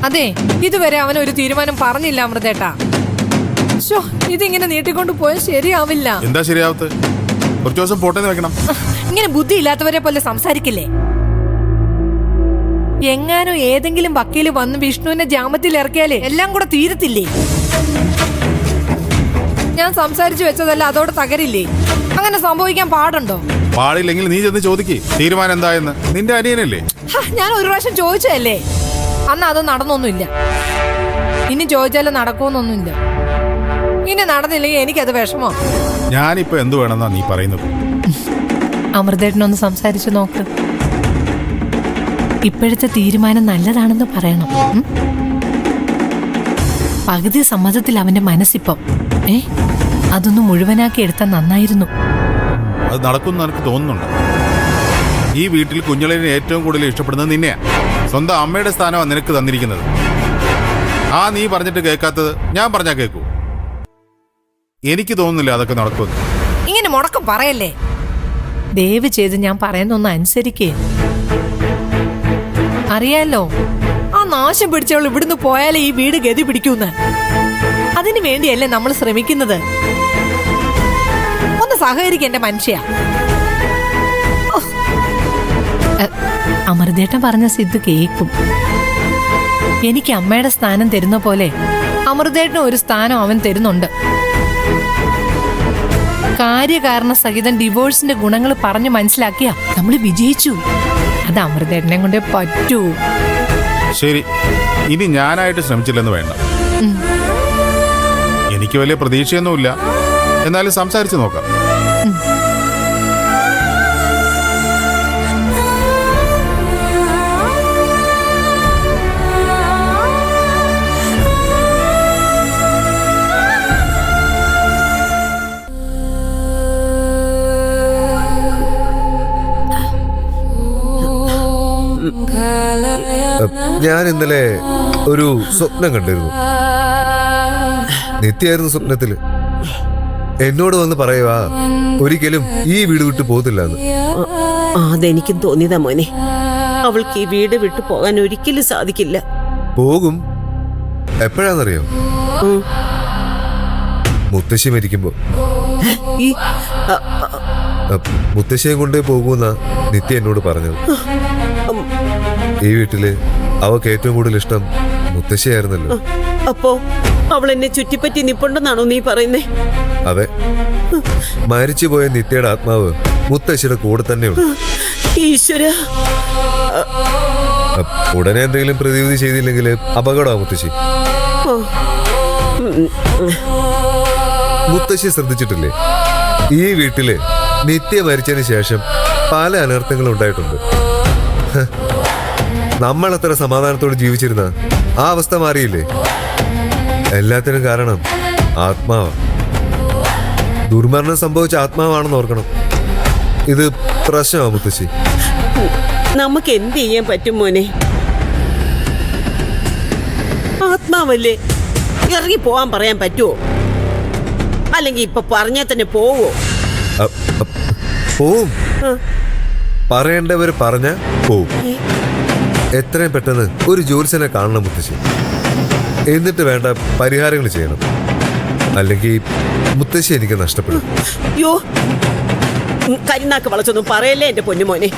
അതെ, ഇതുവരെ അവൻ ഒരു തീരുമാനം പറഞ്ഞില്ല അമൃതേട്ടാ. ഇതിങ്ങനെ നീട്ടിക്കൊണ്ട് പോയാൽ ശരിയാവില്ല. എന്താ ശരിയാവത്ത്? കുറച്ചു ദിവസം പോട്ടെന്ന് വെക്കണം. ഇങ്ങനെ ബുദ്ധി ഇല്ലാത്തവരെ പോലെ സംസാരിക്കില്ലേ? എങ്ങാനോ ഏതെങ്കിലും വക്കീല് വന്ന് വിഷ്ണുവിനെ ജാമ്യത്തിൽ ഇറക്കിയാലേ എല്ലാം കൂടെ തീരത്തില്ലേ? ഞാൻ സംസാരിച്ചു വെച്ചതല്ല, അതോടെ തകരില്ലേ? അങ്ങനെ സംഭവിക്കാൻ പാടുണ്ടോ? പാടില്ലെങ്കിൽ നീ ചെന്ന് ചോദിക്കേ തീരുമാനം എന്തായെന്ന്. നിന്റെ അനിയനല്ലേ? ഞാൻ ഒരു പ്രാവശ്യം ചോദിച്ചതല്ലേ, അന്ന് അത് നടന്നൊന്നുമില്ല. ഇനി ചോദിച്ചാലും നടക്കുമെന്നൊന്നുമില്ല. ഇനി നടന്നില്ലെങ്കിൽ എനിക്കത് വിഷമോ. ഞാനിപ്പോ എന്ത് വേണമെന്നാ നീ പറയുന്നത്? അമൃതേട്ടനൊന്ന് സംസാരിച്ചു നോക്ക്. ഇപ്പോഴത്തെ തീരുമാനം നല്ലതാണെന്ന് പറയണം. പകുതി സമ്മതത്തിൽ അവന്റെ മനസ്സിപ്പം അതൊന്ന് മുഴുവനാക്കി എടുത്താൽ നന്നായിരുന്നു. അത് നടക്കുമെന്ന് എനിക്ക് തോന്നുന്നുണ്ട്. ഈ വീട്ടിൽ കുഞ്ഞളിനെ ഏറ്റവും കൂടുതൽ ഇഷ്ടപ്പെടുന്നത് നിന്നെയാ. സ്വന്തം അമ്മയുടെ സ്ഥാനമാണ് നിനക്ക് തന്നിരിക്കുന്നത്. നീ പറഞ്ഞിട്ട് കേൾക്കാത്തത് ഞാൻ പറഞ്ഞാ കേൾക്കൂ? എനിക്ക് തോന്നുന്നില്ല അതൊക്കെ നടക്കുമെന്ന്. ഇങ്ങനെ മുടക്കം പറയല്ലേ. ദയവ് ചെയ്ത് ഞാൻ പറയുന്നൊന്ന് അനുസരിക്കേ. അറിയാലോ, ആ നാശം പിടിച്ചവൾ ഇവിടുന്ന് പോയാലേ ഈ വീട് ഗതി പിടിക്കൂന്ന്. അതിനു വേണ്ടിയല്ലേ നമ്മൾ ശ്രമിക്കുന്നത്. ഒന്ന് സഹകരിക്കേണ്ട മനുഷ്യ. അമൃതേട്ടൻ പറഞ്ഞ സിദ്ധു കേൾക്കും. എനിക്ക് അമ്മയുടെ സ്ഥാനം തരുന്ന പോലെ അമൃതേട്ടനും ഒരു സ്ഥാനം അവൻ തരുന്നുണ്ട്. കാര്യകാരണ സഹിതം ഡിവോഴ്സിന്റെ ഗുണങ്ങൾ പറഞ്ഞു മനസ്സിലാക്കിയാ നമ്മൾ വിജയിച്ചു. അത് അമൃതേട്ടനെ കൊണ്ടേ പറ്റൂ. ശരി, ഇനി ഞാനായിട്ട് ശ്രമിച്ചില്ലെന്ന് വേണ്ട. എനിക്ക് വലിയ പ്രതീക്ഷയൊന്നുമില്ല, എന്നാലും സംസാരിച്ചു നോക്കാം. ഞാൻ ഇന്നലെ ഒരു സ്വപ്നം കണ്ടിരുന്നു. നിത്യായിരുന്നു സ്വപ്നത്തില്. എന്നോട് വന്ന് പറയുവാ ഒരിക്കലും ഈ വീട് വിട്ടു പോകത്തില്ല എന്ന്. അതെനിക്കും തോന്നിയതാ മോനെ. അവൾക്ക് ഈ വീട് വിട്ടു പോകാൻ ഒരിക്കലും സാധിക്കില്ല. പോകും. എപ്പോഴാന്നറിയോ? മുത്തശ്ശി മരിക്കുമ്പോ. മുത്തശ്ശിയെ കൊണ്ടേ പോകുന്ന നിത്യ എന്നോട് പറഞ്ഞത്. ഈ വീട്ടില് അവൾക്ക് ഏറ്റവും കൂടുതൽ ഇഷ്ടം മുത്തശ്ശിയായിരുന്നല്ലോ. അപ്പോ അവൾ എന്നെ ചുറ്റിപ്പറ്റി നിപ്പുണ്ടെന്നാണോ നീ പറയുന്നേ? അതെ, മരിച്ചുപോയ നിത്യയുടെ ആത്മാവ് മുത്തശ്ശിയുടെ കൂടെ തന്നെയുണ്ട്. ഈശ്വര, ഉടനെ എന്തെങ്കിലും പ്രതിവിധി ചെയ്തില്ലെങ്കിൽ അപകടമാ മുത്തശ്ശി. മുത്തശ്ശി ശ്രദ്ധിച്ചിട്ടില്ലേ, ഈ വീട്ടില് നിത്യ മരിച്ചതിന് ശേഷം പല അനർത്ഥങ്ങളും ഉണ്ടായിട്ടുണ്ട്. നമ്മൾ അത്ര സമാധാനത്തോടെ ജീവിച്ചിരുന്ന ആ അവസ്ഥ മാറിയില്ലേ? എല്ലാത്തിനും കാരണം ആത്മാവാ. ദുർമരണം സംഭവിച്ച ആത്മാവാണെന്ന് ഓർക്കണം. ഇത് പ്രശ്നമാ മുത്തശ്ശി. നമുക്ക് എന്ത് ചെയ്യാൻ പറ്റും മോനെ? ആത്മാവല്ലേ, ഇറങ്ങി പോവാൻ പറയാൻ പറ്റുമോ? അല്ലെങ്കിൽ ഇപ്പൊ പറഞ്ഞാൽ തന്നെ പോവോ? പോവും. പറയേണ്ടവര് പറഞ്ഞ പോവും. എത്രയും പെട്ടെന്ന് ഒരു ജ്യോത്സ്യനെ കാണണം മുത്തശ്ശി. എന്നിട്ട് വേണ്ട പരിഹാരങ്ങൾ ചെയ്യണം. അല്ലെങ്കിൽ മുത്തശ്ശി എനിക്ക് നഷ്ടപ്പെടും. യോ, കരിനാക്ക് വളച്ചൊന്നും പറയല്ലേ എന്റെ പൊന്നുമോനെ.